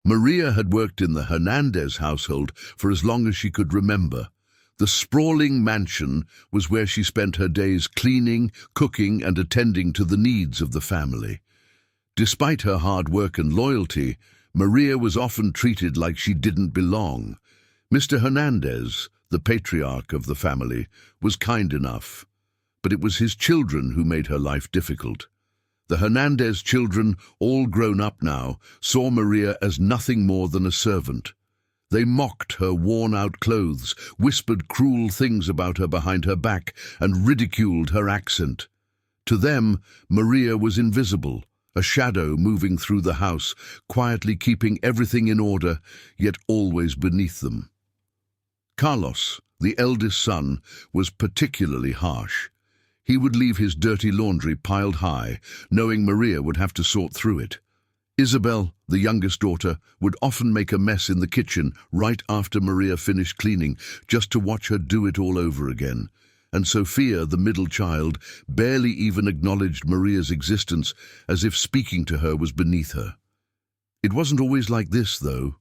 Maria had worked in the Hernandez household for as long as she could remember. The sprawling mansion was where she spent her days cleaning, cooking, and attending to the needs of the family. Despite her hard work and loyalty, Maria was often treated like she didn't belong. Mr. Hernandez, the patriarch of the family, was kind enough, but it was his children who made her life difficult. The Hernandez children, all grown up now, saw Maria as nothing more than a servant. They mocked her worn-out clothes, whispered cruel things about her behind her back, and ridiculed her accent. To them, Maria was invisible, a shadow moving through the house, quietly keeping everything in order, yet always beneath them. Carlos, the eldest son, was particularly harsh. He would leave his dirty laundry piled high, knowing Maria would have to sort through it. Isabel, the youngest daughter, would often make a mess in the kitchen right after Maria finished cleaning, just to watch her do it all over again. And Sophia, the middle child, barely even acknowledged Maria's existence, as if speaking to her was beneath her. It wasn't always like this, though.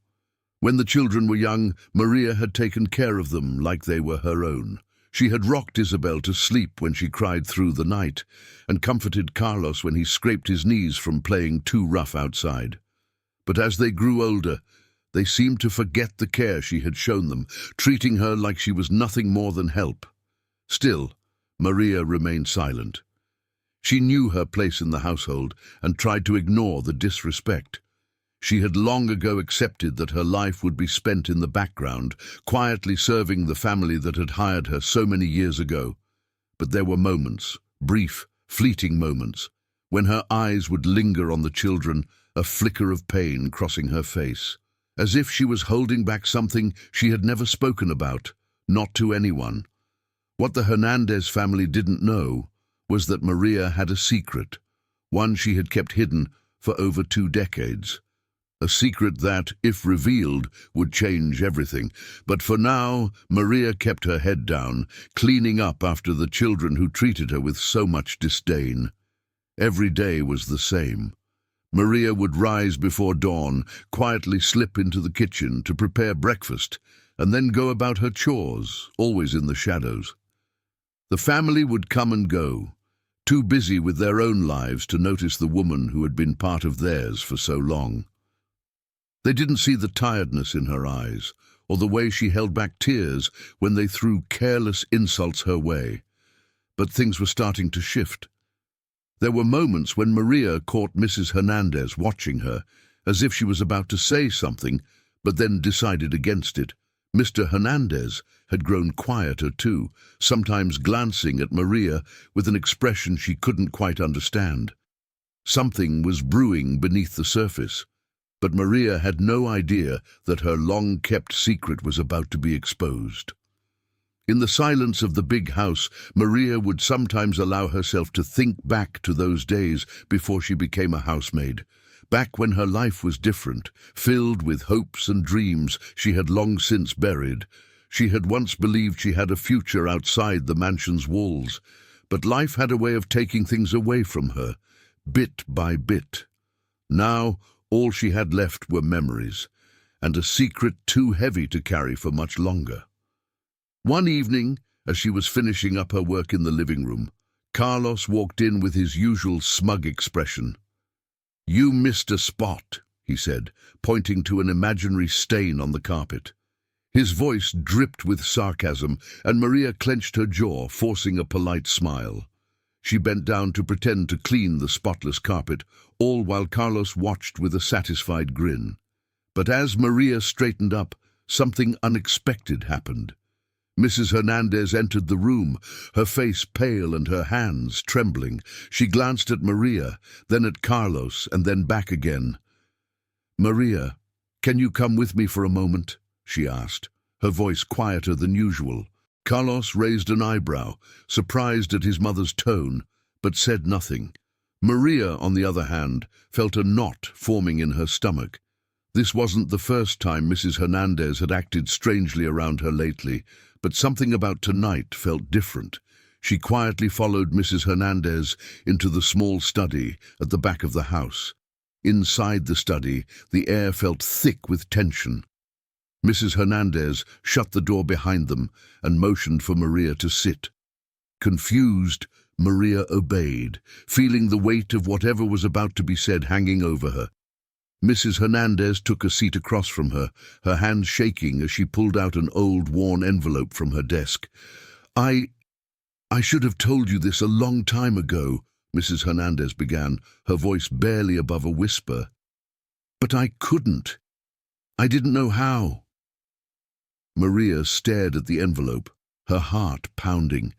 When the children were young, Maria had taken care of them like they were her own. She had rocked Isabel to sleep when she cried through the night, and comforted Carlos when he scraped his knees from playing too rough outside. But as they grew older, they seemed to forget the care she had shown them, treating her like she was nothing more than help. Still, Maria remained silent. She knew her place in the household and tried to ignore the disrespect. She had long ago accepted that her life would be spent in the background, quietly serving the family that had hired her so many years ago. But there were moments, brief, fleeting moments, when her eyes would linger on the children, a flicker of pain crossing her face, as if she was holding back something she had never spoken about, not to anyone. What the Hernandez family didn't know was that Maria had a secret, one she had kept hidden for over 2 decades. A secret that, if revealed, would change everything. But for now, Maria kept her head down, cleaning up after the children who treated her with so much disdain. Every day was the same. Maria would rise before dawn, quietly slip into the kitchen to prepare breakfast, and then go about her chores, always in the shadows. The family would come and go, too busy with their own lives to notice the woman who had been part of theirs for so long. They didn't see the tiredness in her eyes, or the way she held back tears when they threw careless insults her way. But things were starting to shift. There were moments when Maria caught Mrs. Hernandez watching her, as if she was about to say something, but then decided against it. Mr. Hernandez had grown quieter too, sometimes glancing at Maria with an expression she couldn't quite understand. Something was brewing beneath the surface. But Maria had no idea that her long-kept secret was about to be exposed. In the silence of the big house, Maria would sometimes allow herself to think back to those days before she became a housemaid, back when her life was different, filled with hopes and dreams she had long since buried. She had once believed she had a future outside the mansion's walls, but life had a way of taking things away from her, bit by bit. Now, all she had left were memories, and a secret too heavy to carry for much longer. One evening, as she was finishing up her work in the living room, Carlos walked in with his usual smug expression. "You missed a spot," he said, pointing to an imaginary stain on the carpet. His voice dripped with sarcasm, and Maria clenched her jaw, forcing a polite smile. She bent down to pretend to clean the spotless carpet, all while Carlos watched with a satisfied grin. But as Maria straightened up, something unexpected happened. Mrs. Hernandez entered the room, her face pale and her hands trembling. She glanced at Maria, then at Carlos, and then back again. "Maria, can you come with me for a moment?" she asked, her voice quieter than usual. Carlos raised an eyebrow, surprised at his mother's tone, but said nothing. Maria, on the other hand, felt a knot forming in her stomach. This wasn't the first time Mrs. Hernandez had acted strangely around her lately, but something about tonight felt different. She quietly followed Mrs. Hernandez into the small study at the back of the house. Inside the study, the air felt thick with tension. Mrs. Hernandez shut the door behind them and motioned for Maria to sit. Confused, Maria obeyed, feeling the weight of whatever was about to be said hanging over her. Mrs. Hernandez took a seat across from her, her hands shaking as she pulled out an old, worn envelope from her desk. I should have told you this a long time ago," Mrs. Hernandez began, her voice barely above a whisper. "But I couldn't. I didn't know how." Maria stared at the envelope, her heart pounding.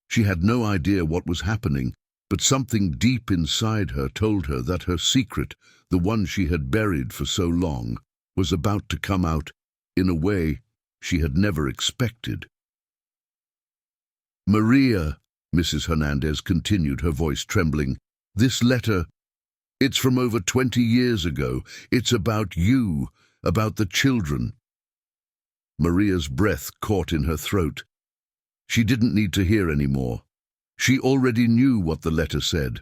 She had no idea what was happening, but something deep inside her told her that her secret, the one she had buried for so long, was about to come out in a way she had never expected. "Maria," Mrs. Hernandez continued, her voice trembling, "this letter, it's from over 20 years ago. It's about you, about the children." Maria's breath caught in her throat. She didn't need to hear any more. She already knew what the letter said.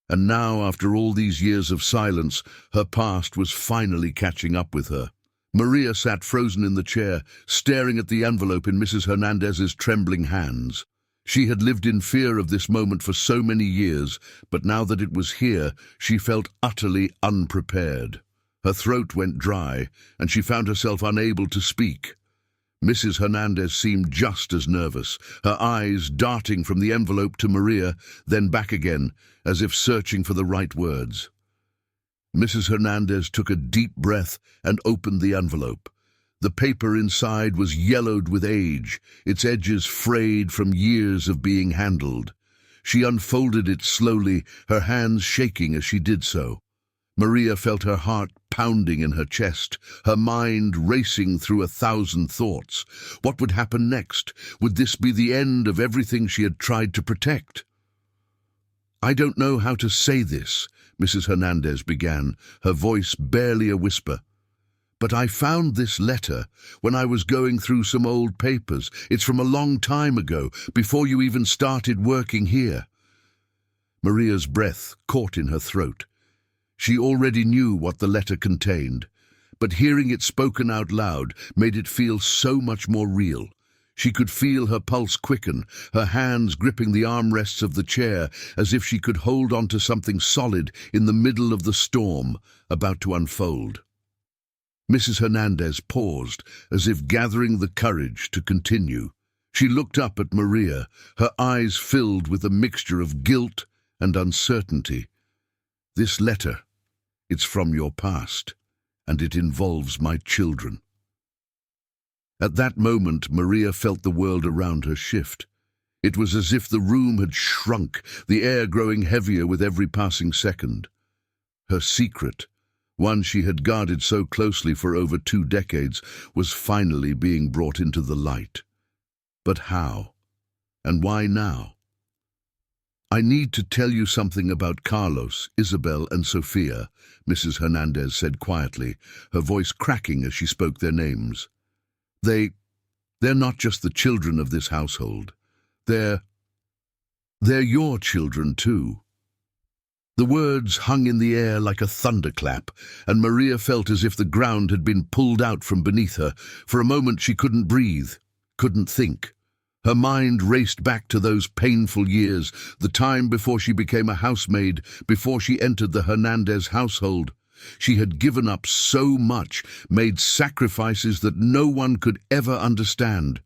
And now, after all these years of silence, her past was finally catching up with her. Maria sat frozen in the chair, staring at the envelope in Mrs. Hernandez's trembling hands. She had lived in fear of this moment for so many years, but now that it was here, she felt utterly unprepared. Her throat went dry, and she found herself unable to speak. Mrs. Hernandez seemed just as nervous, her eyes darting from the envelope to Maria, then back again, as if searching for the right words. Mrs. Hernandez took a deep breath and opened the envelope. The paper inside was yellowed with age, its edges frayed from years of being handled. She unfolded it slowly, her hands shaking as she did so. Maria felt her heart pounding in her chest, her mind racing through 1,000 thoughts. What would happen next? Would this be the end of everything she had tried to protect? "I don't know how to say this," Mrs. Hernandez began, her voice barely a whisper. "But I found this letter when I was going through some old papers. It's from a long time ago, before you even started working here." Maria's breath caught in her throat. She already knew what the letter contained, but hearing it spoken out loud made it feel so much more real. She could feel her pulse quicken, her hands gripping the armrests of the chair as if she could hold on to something solid in the middle of the storm about to unfold. Mrs. Hernandez paused, as if gathering the courage to continue. She looked up at Maria, her eyes filled with a mixture of guilt and uncertainty. "This letter, it's from your past, and it involves my children." At that moment, Maria felt the world around her shift. It was as if the room had shrunk, the air growing heavier with every passing second. Her secret, one she had guarded so closely for over 2 decades, was finally being brought into the light. But how? And why now? "I need to tell you something about Carlos, Isabel, and Sofia," Mrs. Hernandez said quietly, her voice cracking as she spoke their names. They're not just the children of this household. They're your children too." The words hung in the air like a thunderclap, and Maria felt as if the ground had been pulled out from beneath her. For a moment she couldn't breathe, couldn't think. Her mind raced back to those painful years, the time before she became a housemaid, before she entered the Hernandez household. She had given up so much, made sacrifices that no one could ever understand.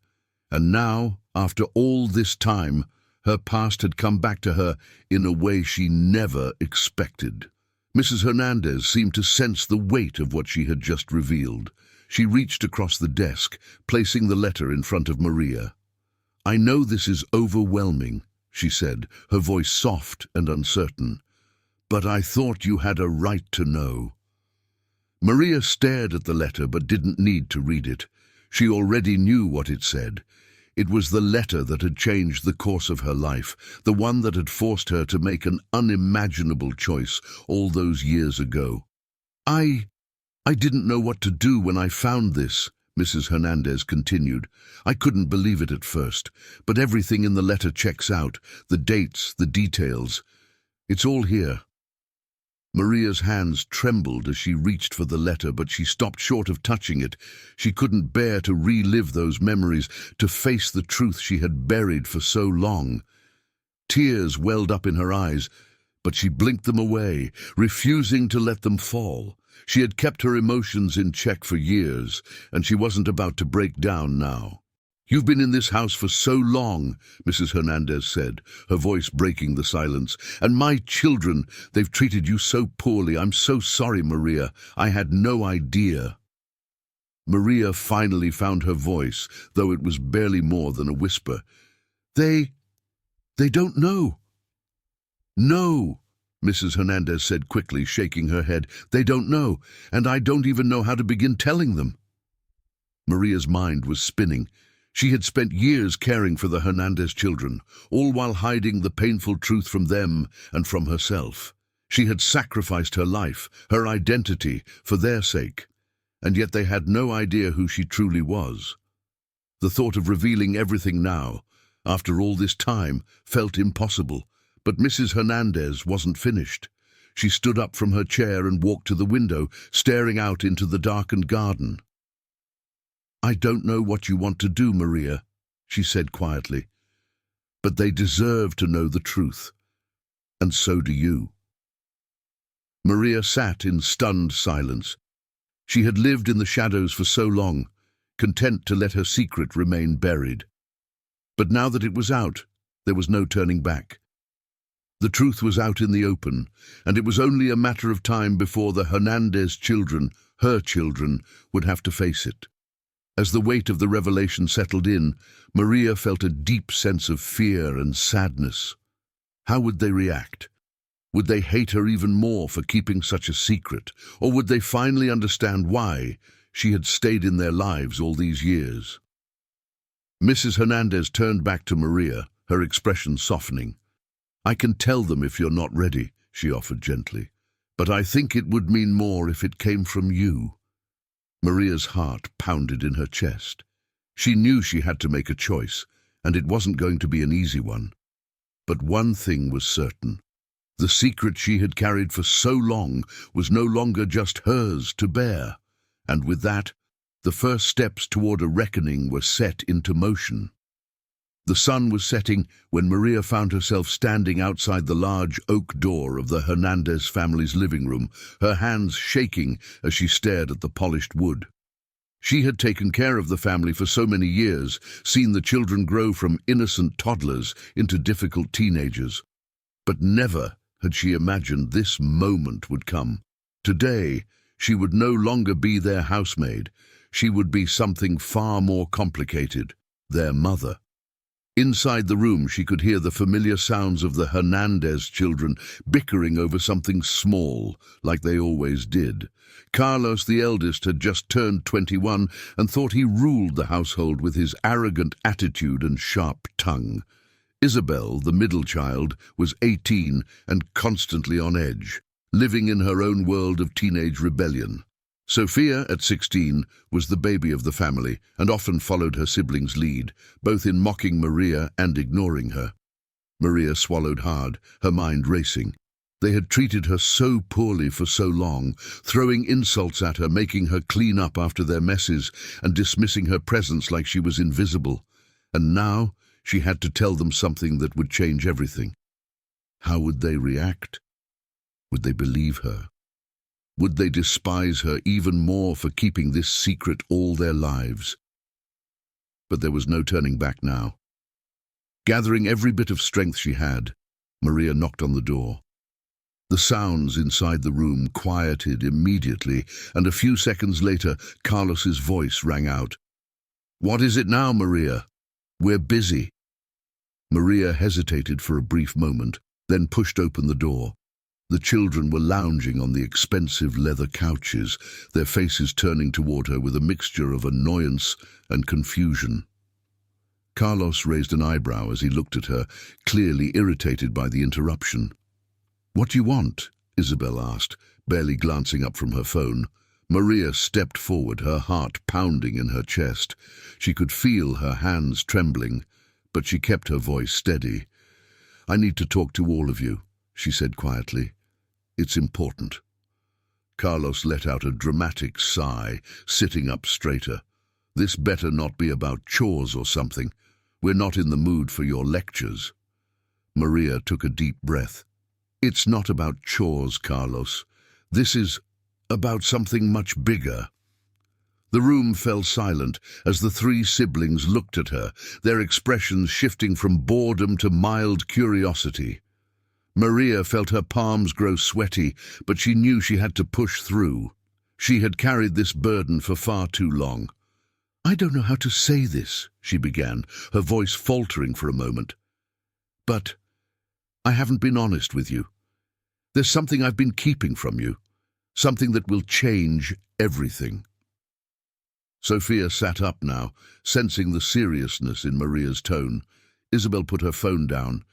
And now, after all this time, her past had come back to her in a way she never expected. Mrs. Hernandez seemed to sense the weight of what she had just revealed. She reached across the desk, placing the letter in front of Maria. "I know this is overwhelming," she said, her voice soft and uncertain, "but I thought you had a right to know." Maria stared at the letter but didn't need to read it. She already knew what it said. It was the letter that had changed the course of her life, the one that had forced her to make an unimaginable choice all those years ago. I didn't know what to do when I found this," Mrs. Hernandez continued. "I couldn't believe it at first, but everything in the letter checks out, the dates, the details. It's all here." Maria's hands trembled as she reached for the letter, but she stopped short of touching it. She couldn't bear to relive those memories, to face the truth she had buried for so long. Tears welled up in her eyes, but she blinked them away, refusing to let them fall. She had kept her emotions in check for years, and she wasn't about to break down now. "You've been in this house for so long," Mrs. Hernandez said, her voice breaking the silence. "And my children, they've treated you so poorly. I'm so sorry, Maria. I had no idea." Maria finally found her voice, though it was barely more than a whisper. They don't know." "No," Mrs. Hernandez said quickly, shaking her head. "They don't know, and I don't even know how to begin telling them." Maria's mind was spinning. She had spent years caring for the Hernandez children, all while hiding the painful truth from them and from herself. She had sacrificed her life, her identity, for their sake, and yet they had no idea who she truly was. The thought of revealing everything now, after all this time, felt impossible, but Mrs. Hernandez wasn't finished. She stood up from her chair and walked to the window, staring out into the darkened garden. "I don't know what you want to do, Maria," she said quietly, "but they deserve to know the truth, and so do you." Maria sat in stunned silence. She had lived in the shadows for so long, content to let her secret remain buried. But now that it was out, there was no turning back. The truth was out in the open, and it was only a matter of time before the Hernandez children, her children, would have to face it. As the weight of the revelation settled in, Maria felt a deep sense of fear and sadness. How would they react? Would they hate her even more for keeping such a secret, or would they finally understand why she had stayed in their lives all these years? Mrs. Hernandez turned back to Maria, her expression softening. "I can tell them if you're not ready," she offered gently, "but I think it would mean more if it came from you." Maria's heart pounded in her chest. She knew she had to make a choice, and it wasn't going to be an easy one. But one thing was certain. The secret she had carried for so long was no longer just hers to bear, and with that, the first steps toward a reckoning were set into motion. The sun was setting when Maria found herself standing outside the large oak door of the Hernandez family's living room, her hands shaking as she stared at the polished wood. She had taken care of the family for so many years, seen the children grow from innocent toddlers into difficult teenagers. But never had she imagined this moment would come. Today, she would no longer be their housemaid. She would be something far more complicated, their mother. Inside the room, she could hear the familiar sounds of the Hernandez children bickering over something small, like they always did. Carlos, the eldest, had just turned 21 and thought he ruled the household with his arrogant attitude and sharp tongue. Isabel, the middle child, was 18 and constantly on edge, living in her own world of teenage rebellion. Sophia, at 16, was the baby of the family and often followed her siblings' lead, both in mocking Maria and ignoring her. Maria swallowed hard, her mind racing. They had treated her so poorly for so long, throwing insults at her, making her clean up after their messes, and dismissing her presence like she was invisible. And now she had to tell them something that would change everything. How would they react? Would they believe her? Would they despise her even more for keeping this secret all their lives? But there was no turning back now. Gathering every bit of strength she had, Maria knocked on the door. The sounds inside the room quieted immediately, and a few seconds later, Carlos's voice rang out. "What is it now, Maria? We're busy." Maria hesitated for a brief moment, then pushed open the door. The children were lounging on the expensive leather couches, their faces turning toward her with a mixture of annoyance and confusion. Carlos raised an eyebrow as he looked at her, clearly irritated by the interruption. "What do you want?" Isabel asked, barely glancing up from her phone. Maria stepped forward, her heart pounding in her chest. She could feel her hands trembling, but she kept her voice steady. "I need to talk to all of you," she said quietly. It's important." Carlos let out a dramatic sigh, sitting up straighter. "This better not be about chores or something. We're not in the mood for your lectures." Maria took a deep breath. "It's not about chores, Carlos. This is about something much bigger." The room fell silent as the three siblings looked at her, their expressions shifting from boredom to mild curiosity. Maria felt her palms grow sweaty, but she knew she had to push through. She had carried this burden for far too long. "I don't know how to say this," she began, her voice faltering for a moment. "But I haven't been honest with you. There's something I've been keeping from you, something that will change everything." Sophia sat up now, sensing the seriousness in Maria's tone. Isabel put her phone down,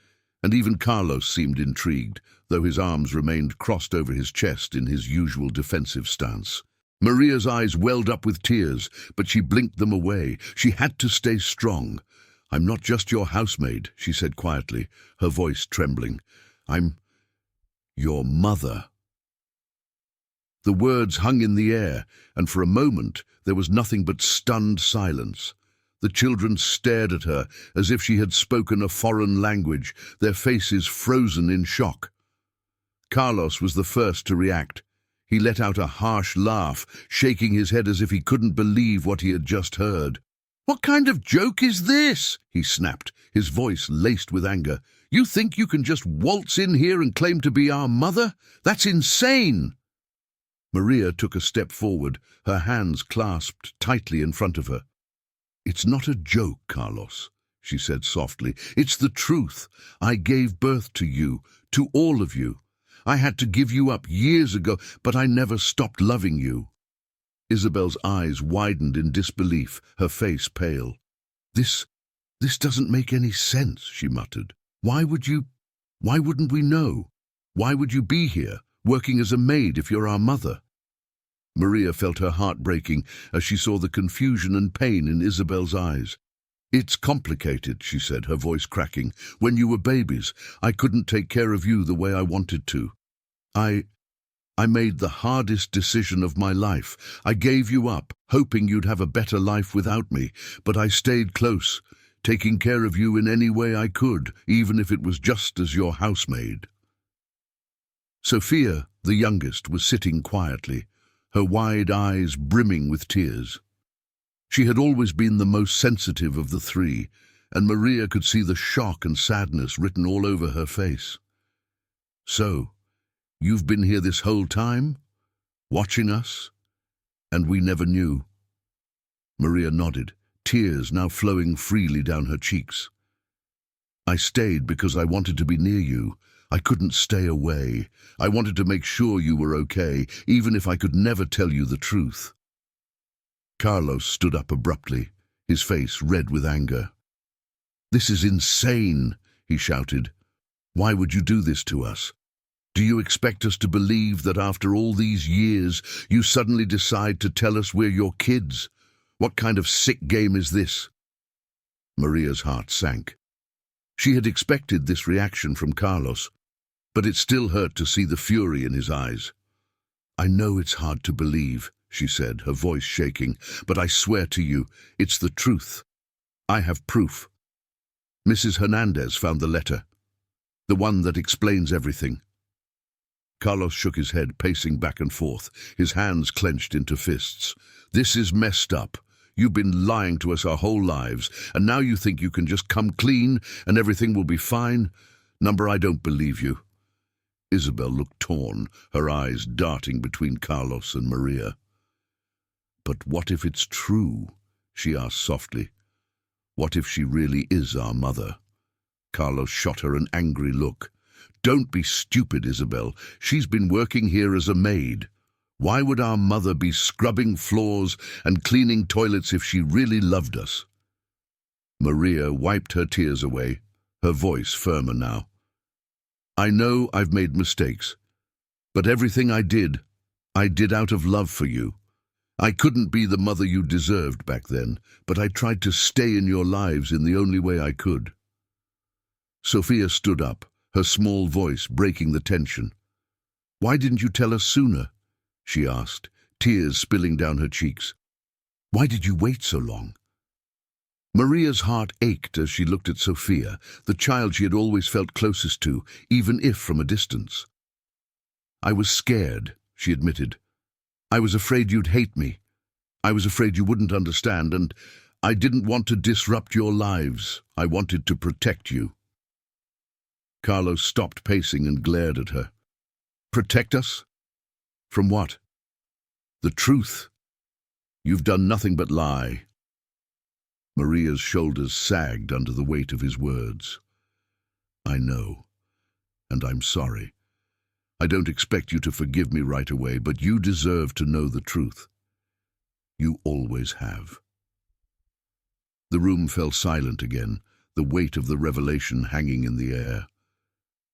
and even Carlos seemed intrigued, though his arms remained crossed over his chest in his usual defensive stance. Maria's eyes welled up with tears, but she blinked them away. She had to stay strong. "I'm not just your housemaid," she said quietly, her voice trembling. "I'm your mother." The words hung in the air, and for a moment there was nothing but stunned silence. The children stared at her as if she had spoken a foreign language, their faces frozen in shock. Carlos was the first to react. He let out a harsh laugh, shaking his head as if he couldn't believe what he had just heard. "What kind of joke is this?" he snapped, his voice laced with anger. "You think you can just waltz in here and claim to be our mother? That's insane!" Maria took a step forward, her hands clasped tightly in front of her. "It's not a joke, Carlos," she said softly. "It's the truth. I gave birth to you, to all of you. I had to give you up years ago, but I never stopped loving you." Isabel's eyes widened in disbelief, her face pale. This doesn't make any sense," she muttered. Why wouldn't we know? Why would you be here, working as a maid if you're our mother?" Maria felt her heart breaking as she saw the confusion and pain in Isabel's eyes. "It's complicated," she said, her voice cracking. "When you were babies, I couldn't take care of you the way I wanted to. I made the hardest decision of my life. I gave you up, hoping you'd have a better life without me, but I stayed close, taking care of you in any way I could, even if it was just as your housemaid." Sophia, the youngest, was sitting quietly, her wide eyes brimming with tears. She had always been the most sensitive of the three, and Maria could see the shock and sadness written all over her face. "So, you've been here this whole time, watching us, and we never knew?" Maria nodded, tears now flowing freely down her cheeks. "I stayed because I wanted to be near you. I couldn't stay away. I wanted to make sure you were okay, even if I could never tell you the truth." Carlos stood up abruptly, his face red with anger. "This is insane," he shouted. "Why would you do this to us? Do you expect us to believe that after all these years you suddenly decide to tell us we're your kids? What kind of sick game is this?" Maria's heart sank. She had expected this reaction from Carlos, but it still hurt to see the fury in his eyes. "I know it's hard to believe," she said, her voice shaking, "but I swear to you, it's the truth. I have proof. Mrs. Hernandez found the letter, the one that explains everything." Carlos shook his head, pacing back and forth, his hands clenched into fists. "This is messed up. You've been lying to us our whole lives, and now you think you can just come clean and everything will be fine? I don't believe you." Isabel looked torn, her eyes darting between Carlos and Maria. "But what if it's true?" she asked softly. "What if she really is our mother?" Carlos shot her an angry look. "Don't be stupid, Isabel. She's been working here as a maid. Why would our mother be scrubbing floors and cleaning toilets if she really loved us?" Maria wiped her tears away, her voice firmer now. "I know I've made mistakes, but everything I did out of love for you. I couldn't be the mother you deserved back then, but I tried to stay in your lives in the only way I could." Sophia stood up, her small voice breaking the tension. "Why didn't you tell us sooner?" she asked, tears spilling down her cheeks. "Why did you wait so long?" Maria's heart ached as she looked at Sophia, the child she had always felt closest to, even if from a distance. "I was scared," she admitted. "I was afraid you'd hate me. I was afraid you wouldn't understand, and I didn't want to disrupt your lives. I wanted to protect you." Carlos stopped pacing and glared at her. "Protect us? From what?" "The truth. You've done nothing but lie." Maria's shoulders sagged under the weight of his words. "I know, and I'm sorry. I don't expect you to forgive me right away, but you deserve to know the truth. You always have." The room fell silent again, the weight of the revelation hanging in the air.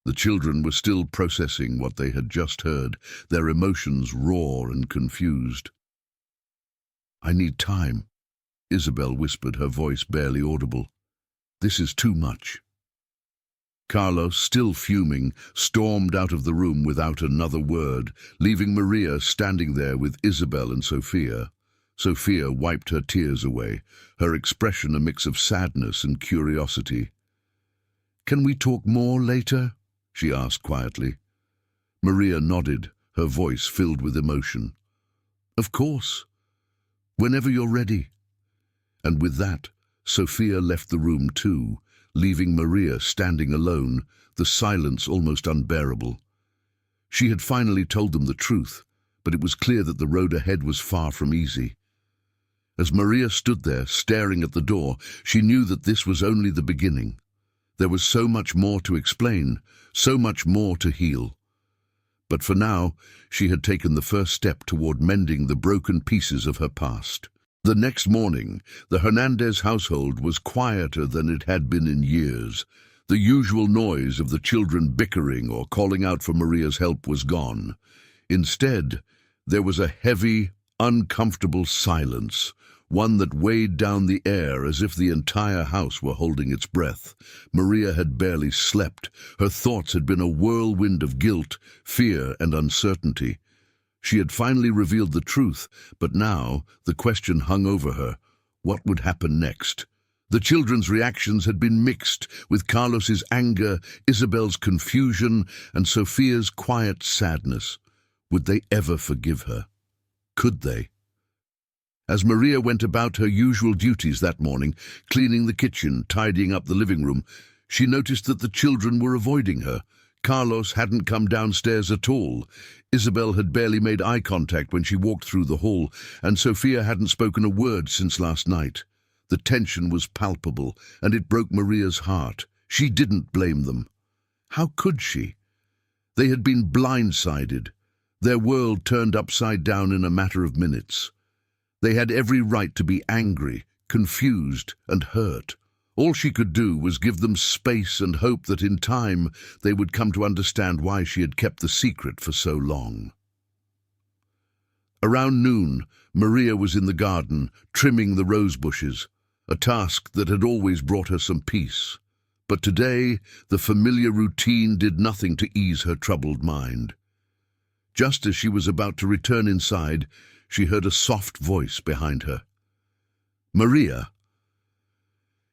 The children were still processing what they had just heard, their emotions raw and confused. "I need time," Isabel whispered, her voice barely audible. "This is too much." Carlos, still fuming, stormed out of the room without another word, leaving Maria standing there with Isabel and Sophia. Sophia wiped her tears away, her expression a mix of sadness and curiosity. "Can we talk more later?" she asked quietly. Maria nodded, her voice filled with emotion. "Of course. Whenever you're ready." And with that, Sophia left the room too, leaving Maria standing alone, the silence almost unbearable. She had finally told them the truth, but it was clear that the road ahead was far from easy. As Maria stood there, staring at the door, she knew that this was only the beginning. There was so much more to explain, so much more to heal. But for now, she had taken the first step toward mending the broken pieces of her past. The next morning, the Hernandez household was quieter than it had been in years. The usual noise of the children bickering or calling out for Maria's help was gone. Instead, there was a heavy, uncomfortable silence, one that weighed down the air as if the entire house were holding its breath. Maria had barely slept. Her thoughts had been a whirlwind of guilt, fear, and uncertainty. She had finally revealed the truth, but now the question hung over her: what would happen next? The children's reactions had been mixed, with Carlos's anger, Isabel's confusion, and Sophia's quiet sadness. Would they ever forgive her? Could they? As Maria went about her usual duties that morning, cleaning the kitchen, tidying up the living room, she noticed that the children were avoiding her. Carlos hadn't come downstairs at all. Isabel had barely made eye contact when she walked through the hall, and Sophia hadn't spoken a word since last night. The tension was palpable, and it broke Maria's heart. She didn't blame them. How could she? They had been blindsided. Their world turned upside down in a matter of minutes. They had every right to be angry, confused, and hurt. All she could do was give them space and hope that in time they would come to understand why she had kept the secret for so long. Around noon, Maria was in the garden, trimming the rose bushes, a task that had always brought her some peace. But today, the familiar routine did nothing to ease her troubled mind. Just as she was about to return inside, she heard a soft voice behind her. "Maria."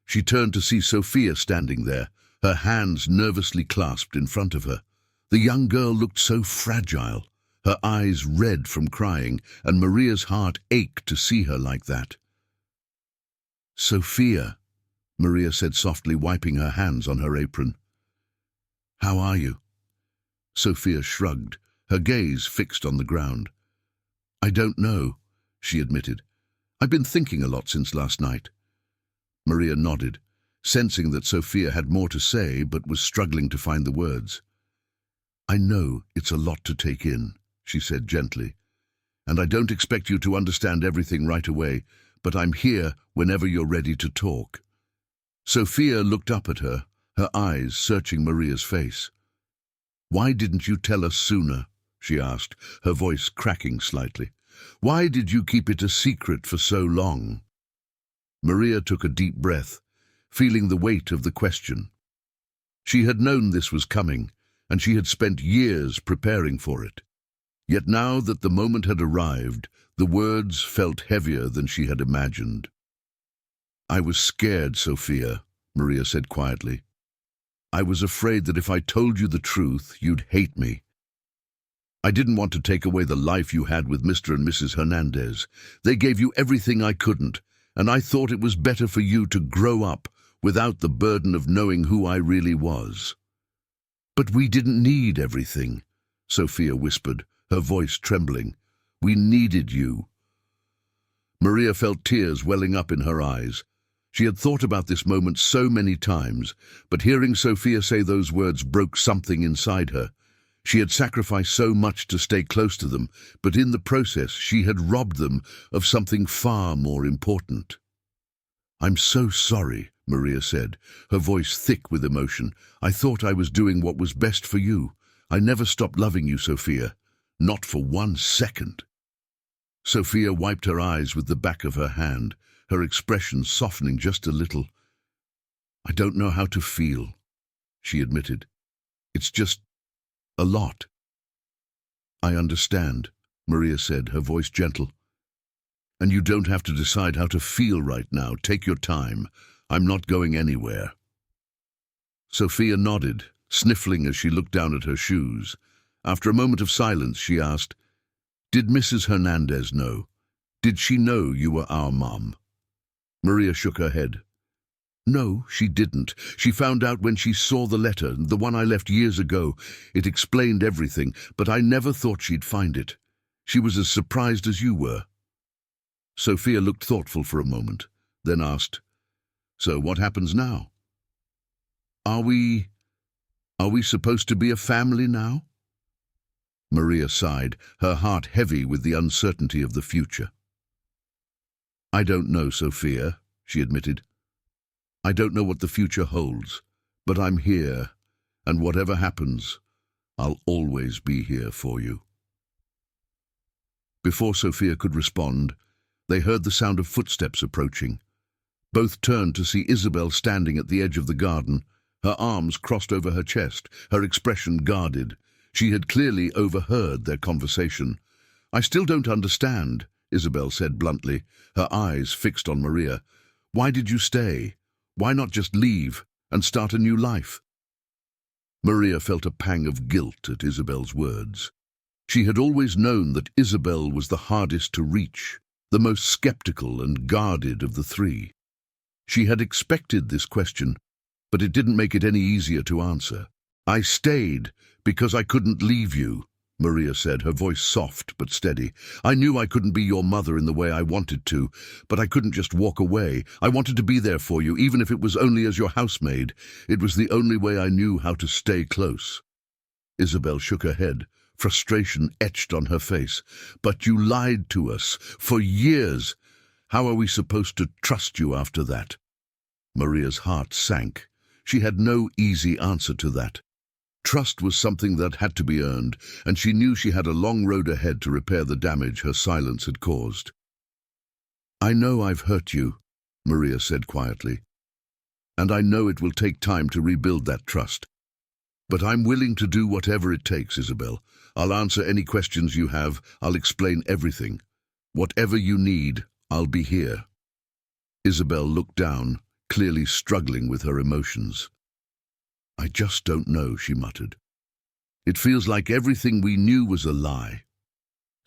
She turned to see Sophia standing there, her hands nervously clasped in front of her. The young girl looked so fragile, her eyes red from crying, and Maria's heart ached to see her like that. "Sophia," Maria said softly, wiping her hands on her apron. "How are you?" Sophia shrugged, her gaze fixed on the ground. "I don't know," she admitted. "I've been thinking a lot since last night." Maria nodded, sensing that Sophia had more to say but was struggling to find the words. "I know it's a lot to take in," she said gently, "and I don't expect you to understand everything right away, but I'm here whenever you're ready to talk." Sophia looked up at her, her eyes searching Maria's face. "Why didn't you tell us sooner?" she asked, her voice cracking slightly. "Why did you keep it a secret for so long?" Maria took a deep breath, feeling the weight of the question. She had known this was coming, and she had spent years preparing for it. Yet now that the moment had arrived, the words felt heavier than she had imagined. "I was scared, Sophia," Maria said quietly. "I was afraid that if I told you the truth, you'd hate me. I didn't want to take away the life you had with Mr. and Mrs. Hernandez. They gave you everything I couldn't, and I thought it was better for you to grow up without the burden of knowing who I really was." "But we didn't need everything," Sophia whispered, her voice trembling. "We needed you." Maria felt tears welling up in her eyes. She had thought about this moment so many times, but hearing Sophia say those words broke something inside her. She had sacrificed so much to stay close to them, but in the process she had robbed them of something far more important. "I'm so sorry," Maria said, her voice thick with emotion. "I thought I was doing what was best for you. I never stopped loving you, Sophia. Not for 1 second." Sophia wiped her eyes with the back of her hand, her expression softening just a little. "I don't know how to feel," she admitted. "It's just a lot." "I understand," Maria said, her voice gentle. "And you don't have to decide how to feel right now. Take your time. I'm not going anywhere." Sophia nodded, sniffling as she looked down at her shoes. After a moment of silence, she asked, "Did Mrs. Hernandez know? Did she know you were our mom?" Maria shook her head. "No, she didn't. She found out when she saw the letter, the one I left years ago. It explained everything, but I never thought she'd find it. She was as surprised as you were." Sophia looked thoughtful for a moment, then asked, "So what happens now? Are we supposed to be a family now?" Maria sighed, her heart heavy with the uncertainty of the future. "I don't know, Sophia," she admitted. "I don't know what the future holds, but I'm here, and whatever happens, I'll always be here for you." Before Sophia could respond, they heard the sound of footsteps approaching. Both turned to see Isabel standing at the edge of the garden, her arms crossed over her chest, her expression guarded. She had clearly overheard their conversation. "I still don't understand," Isabel said bluntly, her eyes fixed on Maria. "Why did you stay? Why not just leave and start a new life?" Maria felt a pang of guilt at Isabel's words. She had always known that Isabel was the hardest to reach, the most skeptical and guarded of the three. She had expected this question, but it didn't make it any easier to answer. "I stayed because I couldn't leave you," Maria said, her voice soft but steady. "I knew I couldn't be your mother in the way I wanted to, but I couldn't just walk away. I wanted to be there for you, even if it was only as your housemaid. It was the only way I knew how to stay close." Isabel shook her head, frustration etched on her face. "But you lied to us for years. How are we supposed to trust you after that?" Maria's heart sank. She had no easy answer to that. Trust was something that had to be earned, and she knew she had a long road ahead to repair the damage her silence had caused. "I know I've hurt you," Maria said quietly, "and I know it will take time to rebuild that trust. But I'm willing to do whatever it takes, Isabel. I'll answer any questions you have. I'll explain everything. Whatever you need, I'll be here." Isabel looked down, clearly struggling with her emotions. "I just don't know," she muttered. "It feels like everything we knew was a lie."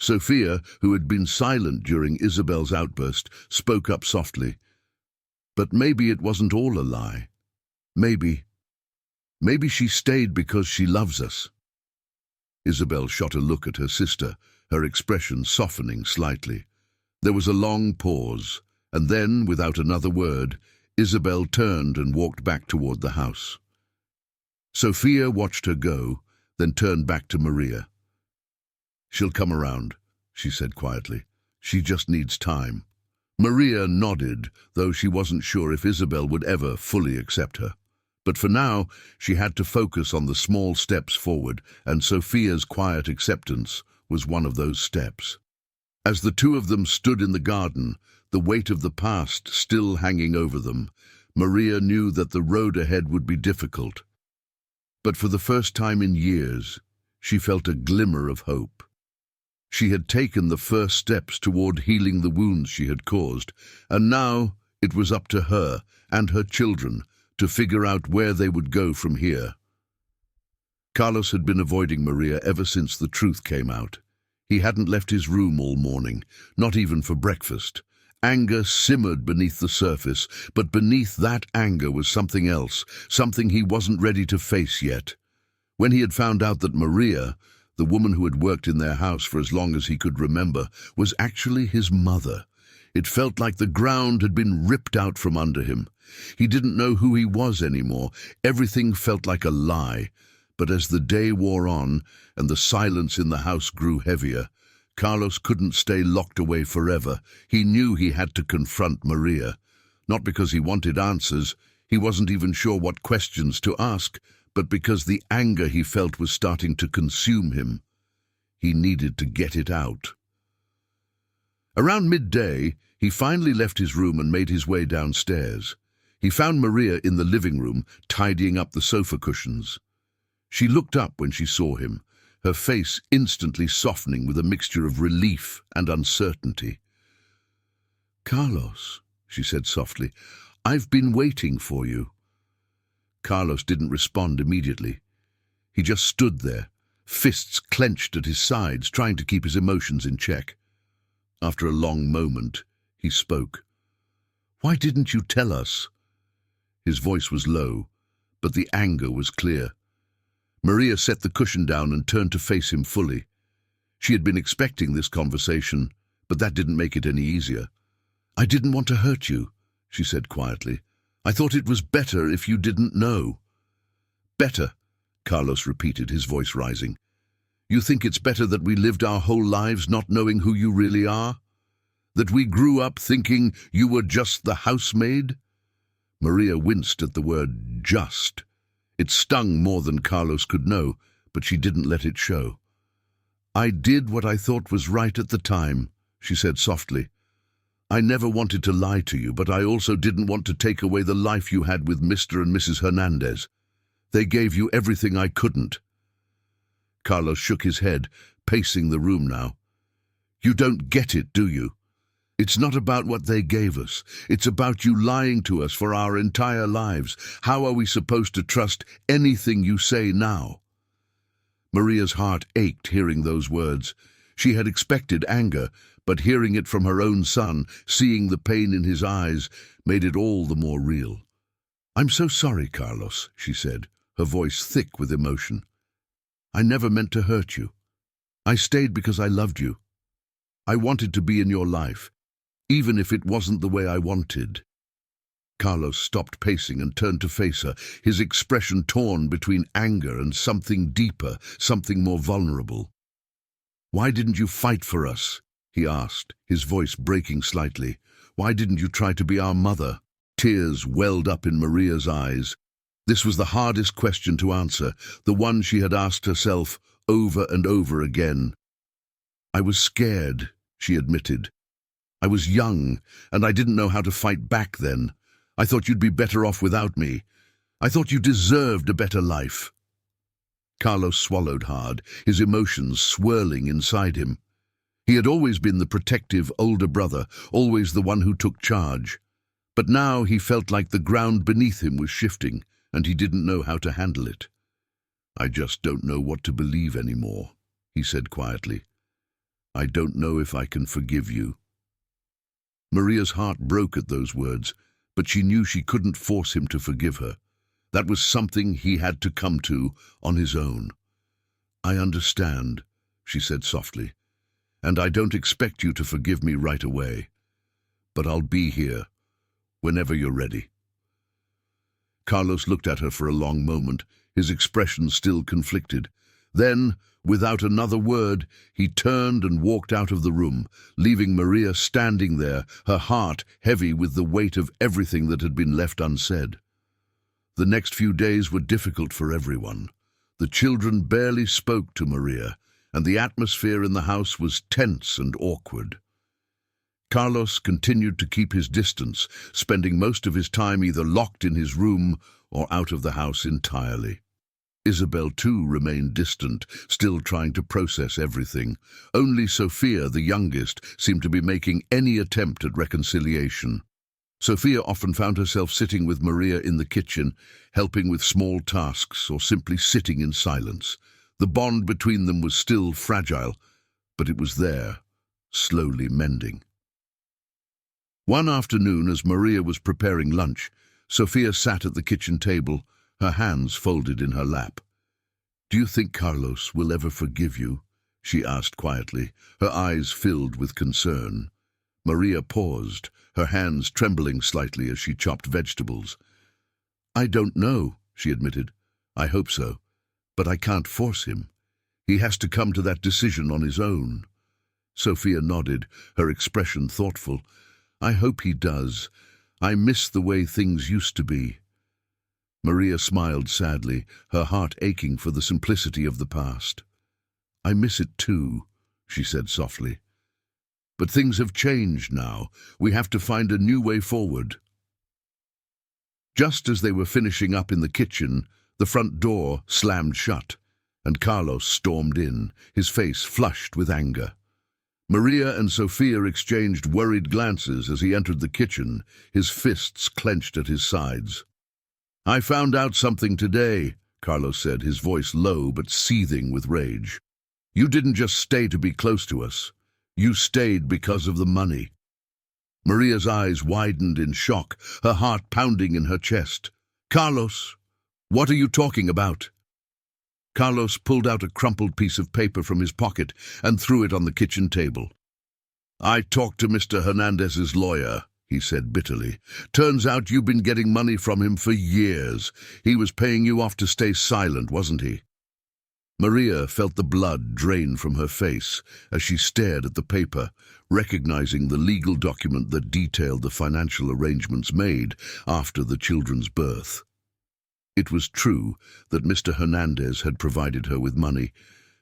Sophia, who had been silent during Isabel's outburst, spoke up softly. "But maybe it wasn't all a lie. Maybe she stayed because she loves us." Isabel shot a look at her sister, her expression softening slightly. There was a long pause, and then, without another word, Isabel turned and walked back toward the house. Sophia watched her go, then turned back to Maria. "She'll come around," she said quietly. "She just needs time." Maria nodded, though she wasn't sure if Isabel would ever fully accept her. But for now, she had to focus on the small steps forward, and Sophia's quiet acceptance was one of those steps. As the two of them stood in the garden, the weight of the past still hanging over them, Maria knew that the road ahead would be difficult. But for the first time in years, she felt a glimmer of hope. She had taken the first steps toward healing the wounds she had caused, and now it was up to her and her children to figure out where they would go from here. Carlos had been avoiding Maria ever since the truth came out. He hadn't left his room all morning, not even for breakfast. Anger simmered beneath the surface, but beneath that anger was something else, something he wasn't ready to face yet. When he had found out that Maria, the woman who had worked in their house for as long as he could remember, was actually his mother, it felt like the ground had been ripped out from under him. He didn't know who he was anymore. Everything felt like a lie. But as the day wore on and the silence in the house grew heavier, Carlos couldn't stay locked away forever. He knew he had to confront Maria. Not because he wanted answers, he wasn't even sure what questions to ask, but because the anger he felt was starting to consume him. He needed to get it out. Around midday, he finally left his room and made his way downstairs. He found Maria in the living room, tidying up the sofa cushions. She looked up when she saw him, her face instantly softening with a mixture of relief and uncertainty. "Carlos," she said softly, "I've been waiting for you." Carlos didn't respond immediately. He just stood there, fists clenched at his sides, trying to keep his emotions in check. After a long moment, he spoke. "Why didn't you tell us?" His voice was low, but the anger was clear. Maria set the cushion down and turned to face him fully. She had been expecting this conversation, but that didn't make it any easier. "I didn't want to hurt you," she said quietly. "I thought it was better if you didn't know." "Better," Carlos repeated, his voice rising. "You think it's better that we lived our whole lives not knowing who you really are? That we grew up thinking you were just the housemaid?" Maria winced at the word "just." It stung more than Carlos could know, but she didn't let it show. "I did what I thought was right at the time," she said softly. "I never wanted to lie to you, but I also didn't want to take away the life you had with Mr. and Mrs. Hernandez. They gave you everything I couldn't." Carlos shook his head, pacing the room now. "You don't get it, do you? It's not about what they gave us. It's about you lying to us for our entire lives. How are we supposed to trust anything you say now?" Maria's heart ached hearing those words. She had expected anger, but hearing it from her own son, seeing the pain in his eyes, made it all the more real. "I'm so sorry, Carlos," she said, her voice thick with emotion. "I never meant to hurt you. I stayed because I loved you. I wanted to be in your life, even if it wasn't the way I wanted." Carlos stopped pacing and turned to face her, his expression torn between anger and something deeper, something more vulnerable. "Why didn't you fight for us?" he asked, his voice breaking slightly. "Why didn't you try to be our mother?" Tears welled up in Maria's eyes. This was the hardest question to answer, the one she had asked herself over and over again. "I was scared," she admitted. "I was young, and I didn't know how to fight back then. I thought you'd be better off without me. I thought you deserved a better life." Carlos swallowed hard, his emotions swirling inside him. He had always been the protective older brother, always the one who took charge. But now he felt like the ground beneath him was shifting, and he didn't know how to handle it. "I just don't know what to believe anymore," he said quietly. "I don't know if I can forgive you." Maria's heart broke at those words, but she knew she couldn't force him to forgive her. That was something he had to come to on his own. "I understand," she said softly, "and I don't expect you to forgive me right away. But I'll be here, whenever you're ready." Carlos looked at her for a long moment, his expression still conflicted. Then, without another word, he turned and walked out of the room, leaving Maria standing there, her heart heavy with the weight of everything that had been left unsaid. The next few days were difficult for everyone. The children barely spoke to Maria, and the atmosphere in the house was tense and awkward. Carlos continued to keep his distance, spending most of his time either locked in his room or out of the house entirely. Isabel too remained distant, still trying to process everything. Only Sophia, the youngest, seemed to be making any attempt at reconciliation. Sophia often found herself sitting with Maria in the kitchen, helping with small tasks or simply sitting in silence. The bond between them was still fragile, but it was there, slowly mending. One afternoon, as Maria was preparing lunch, Sophia sat at the kitchen table, her hands folded in her lap. "Do you think Carlos will ever forgive you?" she asked quietly, her eyes filled with concern. Maria paused, her hands trembling slightly as she chopped vegetables. "I don't know," she admitted. "I hope so, but I can't force him. He has to come to that decision on his own." Sophia nodded, her expression thoughtful. "I hope he does. I miss the way things used to be." Maria smiled sadly, her heart aching for the simplicity of the past. "I miss it too," she said softly. "But things have changed now. We have to find a new way forward." Just as they were finishing up in the kitchen, the front door slammed shut, and Carlos stormed in, his face flushed with anger. Maria and Sophia exchanged worried glances as he entered the kitchen, his fists clenched at his sides. "I found out something today," Carlos said, his voice low but seething with rage. "You didn't just stay to be close to us. You stayed because of the money." Maria's eyes widened in shock, her heart pounding in her chest. "Carlos, what are you talking about?" Carlos pulled out a crumpled piece of paper from his pocket and threw it on the kitchen table. "I talked to Mr. Hernandez's lawyer," he said bitterly. "Turns out you've been getting money from him for years. He was paying you off to stay silent, wasn't he?" Maria felt the blood drain from her face as she stared at the paper, recognizing the legal document that detailed the financial arrangements made after the children's birth. It was true that Mr. Hernandez had provided her with money,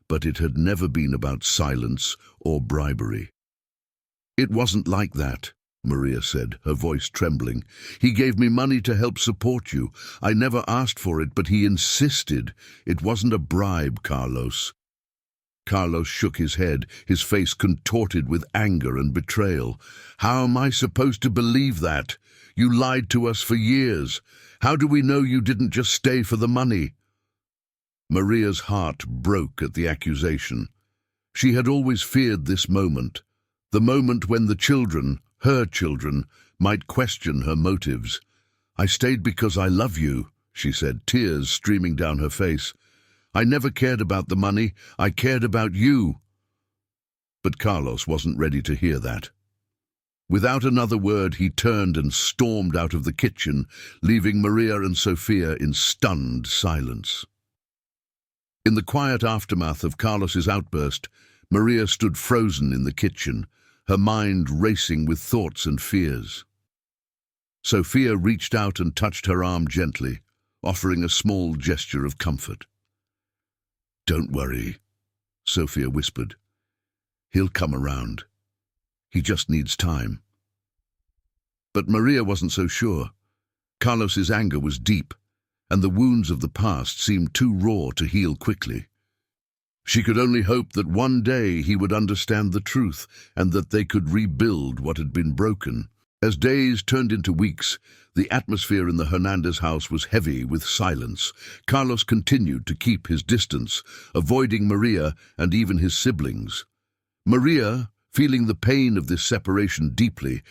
but it had never been about silence or bribery. "It wasn't like that," Maria said, her voice trembling. "He gave me money to help support you. I never asked for it, but he insisted. It wasn't a bribe, Carlos." Carlos shook his head, his face contorted with anger and betrayal. "How am I supposed to believe that? You lied to us for years. How do we know you didn't just stay for the money?" Maria's heart broke at the accusation. She had always feared this moment, the moment when the children, her children, might question her motives. "I stayed because I love you," she said, tears streaming down her face. "I never cared about the money. I cared about you." But Carlos wasn't ready to hear that. Without another word, he turned and stormed out of the kitchen, leaving Maria and Sophia in stunned silence. In the quiet aftermath of Carlos's outburst, Maria stood frozen in the kitchen, her mind racing with thoughts and fears. Sophia reached out and touched her arm gently, offering a small gesture of comfort. "Don't worry," Sophia whispered. "He'll come around. He just needs time." But Maria wasn't so sure. Carlos's anger was deep, and the wounds of the past seemed too raw to heal quickly. She could only hope that one day he would understand the truth and that they could rebuild what had been broken. As days turned into weeks, the atmosphere in the Hernandez house was heavy with silence. Carlos continued to keep his distance, avoiding Maria and even his siblings. Maria, feeling the pain of this separation deeply,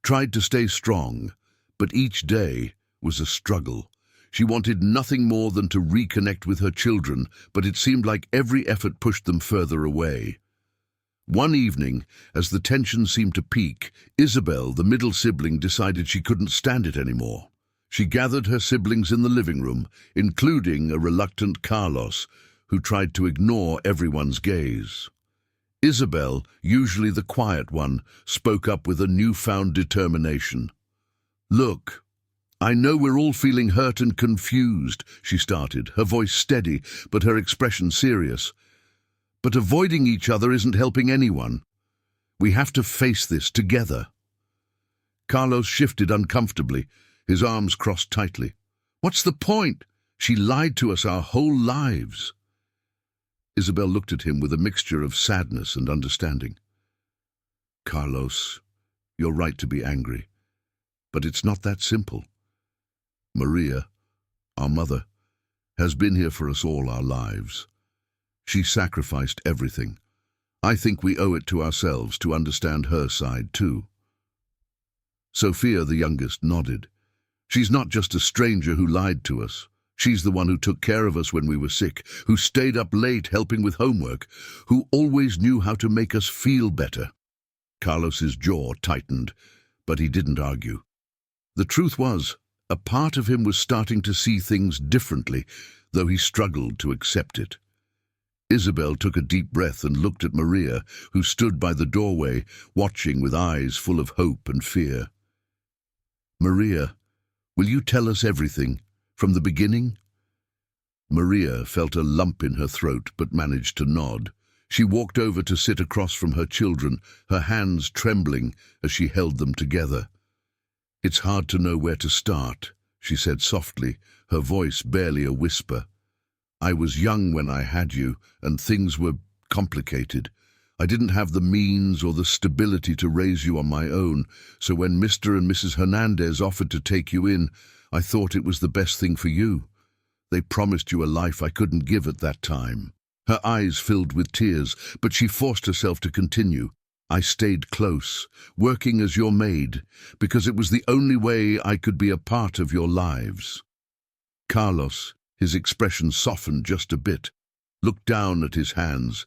tried to stay strong, but each day was a struggle. She wanted nothing more than to reconnect with her children, but it seemed like every effort pushed them further away. One evening, as the tension seemed to peak, Isabel, the middle sibling, decided she couldn't stand it anymore. She gathered her siblings in the living room, including a reluctant Carlos, who tried to ignore everyone's gaze. Isabel, usually the quiet one, spoke up with a newfound determination. "Look, I know we're all feeling hurt and confused," she started, her voice steady, but her expression serious. "But avoiding each other isn't helping anyone. We have to face this together." Carlos shifted uncomfortably, his arms crossed tightly. "What's the point?" She lied to us our whole lives." Isabel looked at him with a mixture of sadness and understanding. "Carlos, you're right to be angry, but it's not that simple. Maria, our mother, has been here for us all our lives. She sacrificed everything. I think we owe it to ourselves to understand her side too." Sophia, the youngest, nodded. "She's not just a stranger who lied to us. She's the one who took care of us when we were sick, who stayed up late helping with homework, who always knew how to make us feel better." Carlos's jaw tightened, but he didn't argue. The truth was, a part of him was starting to see things differently, though he struggled to accept it. Isabel took a deep breath and looked at Maria, who stood by the doorway, watching with eyes full of hope and fear. "Maria, will you tell us everything, from the beginning?" Maria felt a lump in her throat but managed to nod. She walked over to sit across from her children, her hands trembling as she held them together. "It's hard to know where to start," she said softly, her voice barely a whisper. "I was young when I had you, and things were complicated. I didn't have the means or the stability to raise you on my own, so when Mr. and Mrs. Hernandez offered to take you in, I thought it was the best thing for you. They promised you a life I couldn't give at that time." Her eyes filled with tears, but she forced herself to continue. "I stayed close, working as your maid, because it was the only way I could be a part of your lives." Carlos, his expression softened just a bit, looked down at his hands.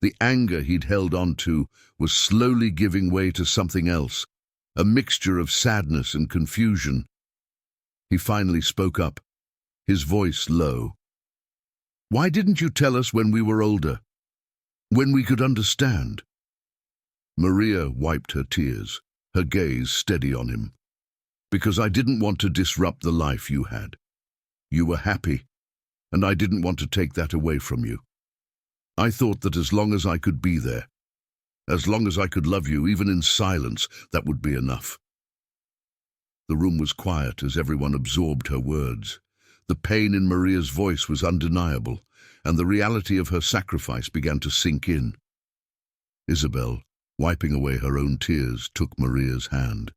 The anger he'd held on to was slowly giving way to something else, a mixture of sadness and confusion. He finally spoke up, his voice low. "Why didn't you tell us when we were older? When we could understand?" Maria wiped her tears, her gaze steady on him. "Because I didn't want to disrupt the life you had. You were happy, and I didn't want to take that away from you. I thought that as long as I could be there, as long as I could love you, even in silence, that would be enough." The room was quiet as everyone absorbed her words. The pain in Maria's voice was undeniable, and the reality of her sacrifice began to sink in. Isabel, wiping away her own tears, took Maria's hand.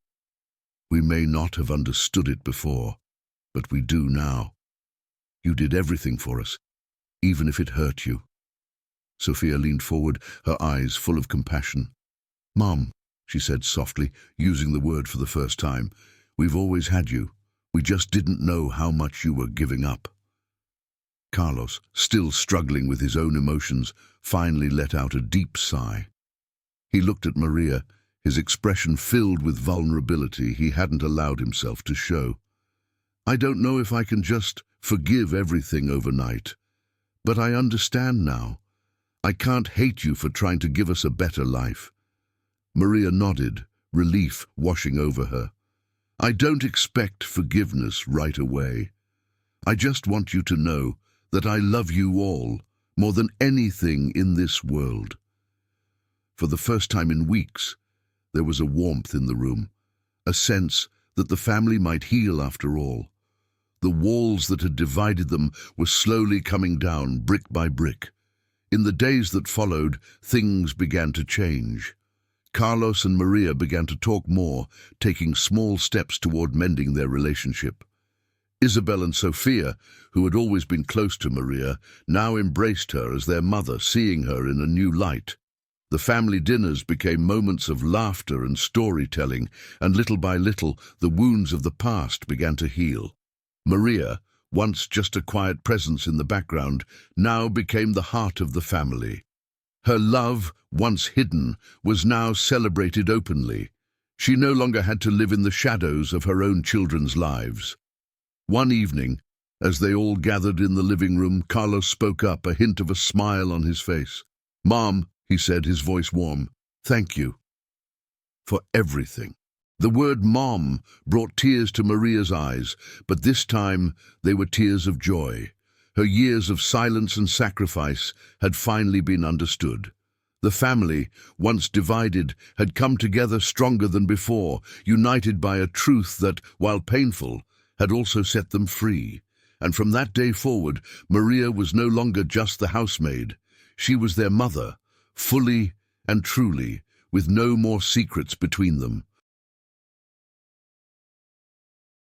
"We may not have understood it before, but we do now. You did everything for us, even if it hurt you." Sophia leaned forward, her eyes full of compassion. "Mom," she said softly, using the word for the first time, "we've always had you. We just didn't know how much you were giving up." Carlos, still struggling with his own emotions, finally let out a deep sigh. He looked at Maria, his expression filled with vulnerability he hadn't allowed himself to show. "I don't know if I can just forgive everything overnight, but I understand now. I can't hate you for trying to give us a better life." Maria nodded, relief washing over her. "I don't expect forgiveness right away. I just want you to know that I love you all more than anything in this world." For the first time in weeks, there was a warmth in the room, a sense that the family might heal after all. The walls that had divided them were slowly coming down brick by brick. In the days that followed, things began to change. Carlos and Maria began to talk more, taking small steps toward mending their relationship. Isabel and Sophia, who had always been close to Maria, now embraced her as their mother, seeing her in a new light. The family dinners became moments of laughter and storytelling, and little by little, the wounds of the past began to heal. Maria, once just a quiet presence in the background, now became the heart of the family. Her love, once hidden, was now celebrated openly. She no longer had to live in the shadows of her own children's lives. One evening, as they all gathered in the living room, Carlos spoke up, a hint of a smile on his face. "Mom," he said, his voice warm, "thank you for everything." The word "Mom" brought tears to Maria's eyes, but this time they were tears of joy. Her years of silence and sacrifice had finally been understood. The family, once divided, had come together stronger than before, united by a truth that, while painful, had also set them free. And from that day forward, Maria was no longer just the housemaid. She was their mother, fully and truly, with no more secrets between them.